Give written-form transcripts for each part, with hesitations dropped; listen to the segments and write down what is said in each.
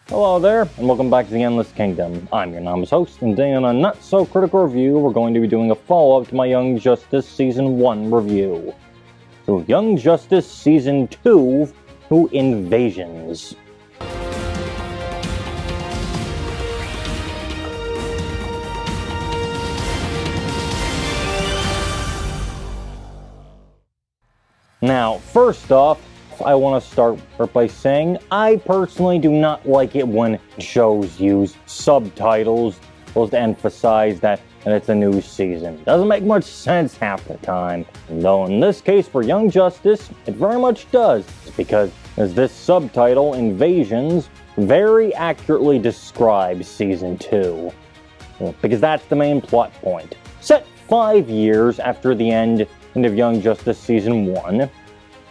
Hello there, and welcome back to the Endless Kingdom. I'm your Namas host, and today on a not-so-critical review, we're going to be doing a follow-up to my Young Justice Season 1 review. So, Young Justice Season 2, Who Invasions. Now, first off, I want to start by saying I personally do not like it when shows use subtitles to emphasize that it's a new season. Doesn't make much sense half the time. Though in this case for Young Justice, it very much does. Because as this subtitle, Invasions, very accurately describes Season 2. Because that's the main plot point. Set 5 years after the end of Young Justice Season 1,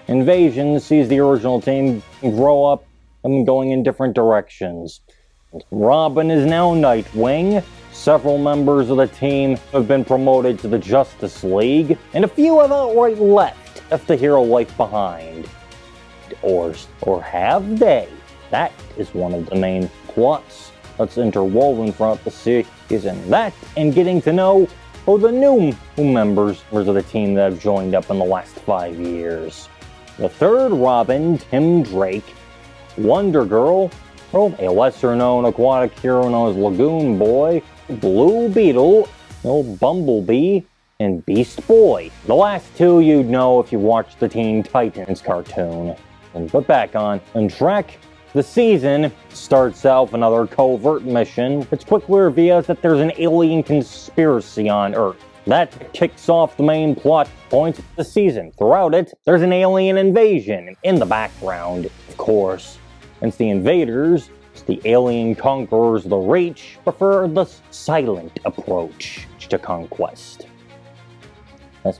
Invasion sees the original team grow up and going in different directions. Robin is now Nightwing, several members of the team have been promoted to the Justice League, and a few have outright left the hero life behind. Or have they? That is one of the main plots that's interwoven throughout the season. That and getting to know the new members of the team that have joined up in the last 5 years. The third Robin, Tim Drake, Wonder Girl, a lesser-known aquatic hero known as Lagoon Boy, Blue Beetle, Bumblebee, and Beast Boy. The last two you'd know if you watched the Teen Titans cartoon. But back on track, the season starts out with another covert mission, which quickly reveals that there's an alien conspiracy on Earth. That kicks off the main plot point of the season. Throughout it, there's an alien invasion. In the background, of course, since the invaders, the alien conquerors of the Reach, prefer the silent approach to conquest.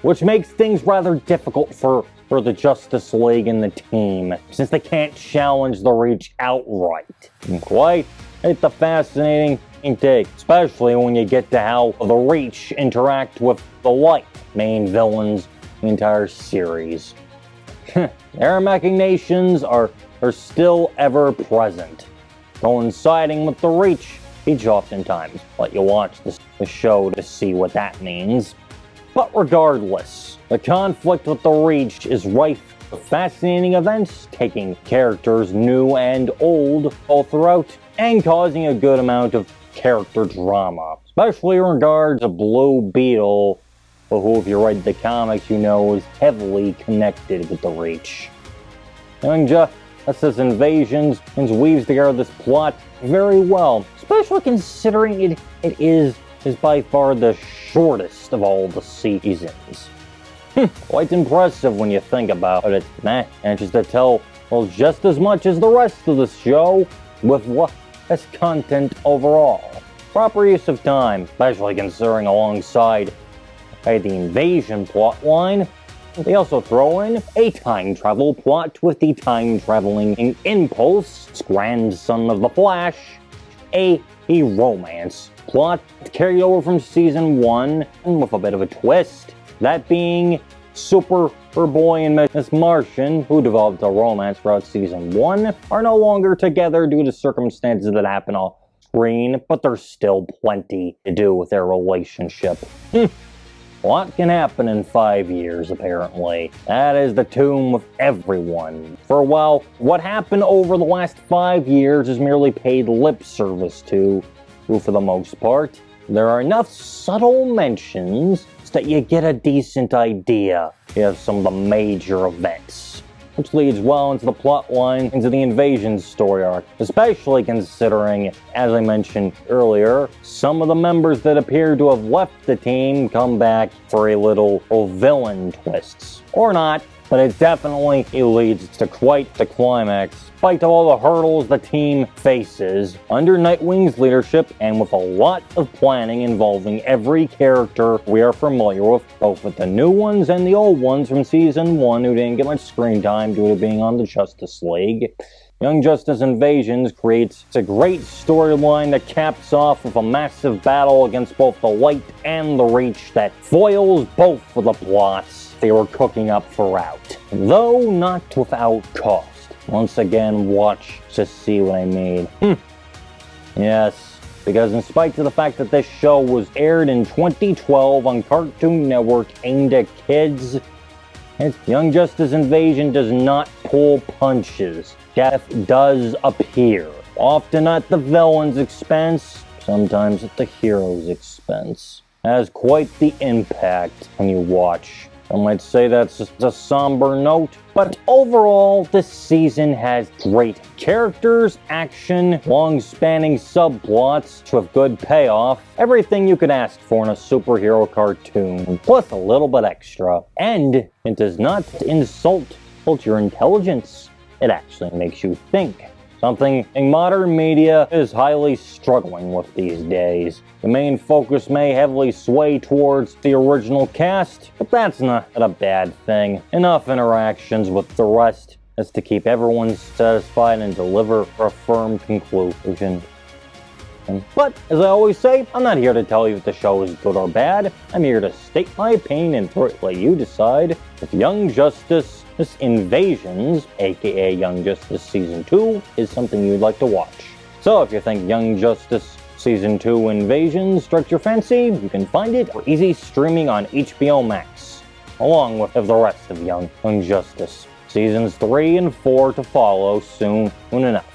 Which makes things rather difficult for the Justice League and the team, since they can't challenge the Reach outright. Quite the fascinating take, especially when you get to how the Reach interact with the Light, main villains in the entire series. Their machinations are still ever present, coinciding with the Reach each oftentimes. Let you watch the show to see what that means. But regardless, the conflict with the Reach is rife with fascinating events, taking characters new and old all throughout, and causing a good amount of character drama, especially in regards to Blue Beetle, who, if you read the comics, you know is heavily connected with the Reach. Young Justice Invasions weaves together this plot very well, especially considering it is by far the shortest of all the seasons. Quite impressive when you think about it. And just to tell, just as much as the rest of the show with less content overall. Proper use of time, especially considering alongside the invasion plotline, they also throw in a time travel plot with the time-traveling Impulse, grandson of the Flash, a romance plot carried over from Season 1 with a bit of a twist, that being Superboy and Miss Martian, who developed a romance throughout Season 1, are no longer together due to circumstances that happen off screen, but there's still plenty to do with their relationship. A lot can happen in 5 years, apparently. That is the tomb of everyone. For a while, what happened over the last 5 years is merely paid lip service to, for the most part. There are enough subtle mentions that you get a decent idea of some of the major events, which leads well into the plot line, into the invasion story arc, especially considering, as I mentioned earlier, some of the members that appear to have left the team come back for a little villain twists. Or not, but it definitely leads to quite the climax, despite all the hurdles the team faces under Nightwing's leadership and with a lot of planning involving every character we are familiar with, both with the new ones and the old ones from Season 1 who didn't get much screen time due to being on the Justice League. Young Justice Invasions creates a great storyline that caps off with a massive battle against both the Light and the Reach that foils both of the plots they were cooking up throughout, though not without cost. Once again, watch to see what I made. Yes, because in spite of the fact that this show was aired in 2012 on Cartoon Network aimed at kids, Young Justice Invasion does not pull punches. Death does appear, often at the villain's expense, sometimes at the hero's expense. It has quite the impact when you watch. I might say that's just a somber note, but overall, this season has great characters, action, long-spanning subplots to have good payoff, everything you could ask for in a superhero cartoon, plus a little bit extra. And it does not insult your intelligence. It actually makes you think. Something in modern media is highly struggling with these days. The main focus may heavily sway towards the original cast, but that's not a bad thing. Enough interactions with the rest as to keep everyone satisfied and deliver a firm conclusion. But, as I always say, I'm not here to tell you if the show is good or bad. I'm here to state my opinion and let you decide if Young Justice Invasions, aka Young Justice Season 2, is something you'd like to watch. So if you think Young Justice Season 2 Invasions struck your fancy, you can find it for easy streaming on HBO Max, along with the rest of Young Justice. Seasons 3 and 4 to follow soon enough.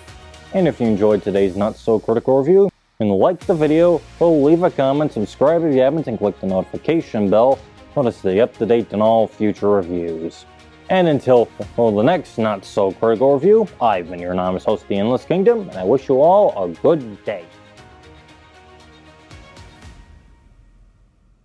And if you enjoyed today's not-so-critical review, and like the video, leave a comment, subscribe if you haven't, and click the notification bell to stay up to date on all future reviews. And until the next not-so-critical review, I've been your anonymous host, The Endless Kingdom, and I wish you all a good day.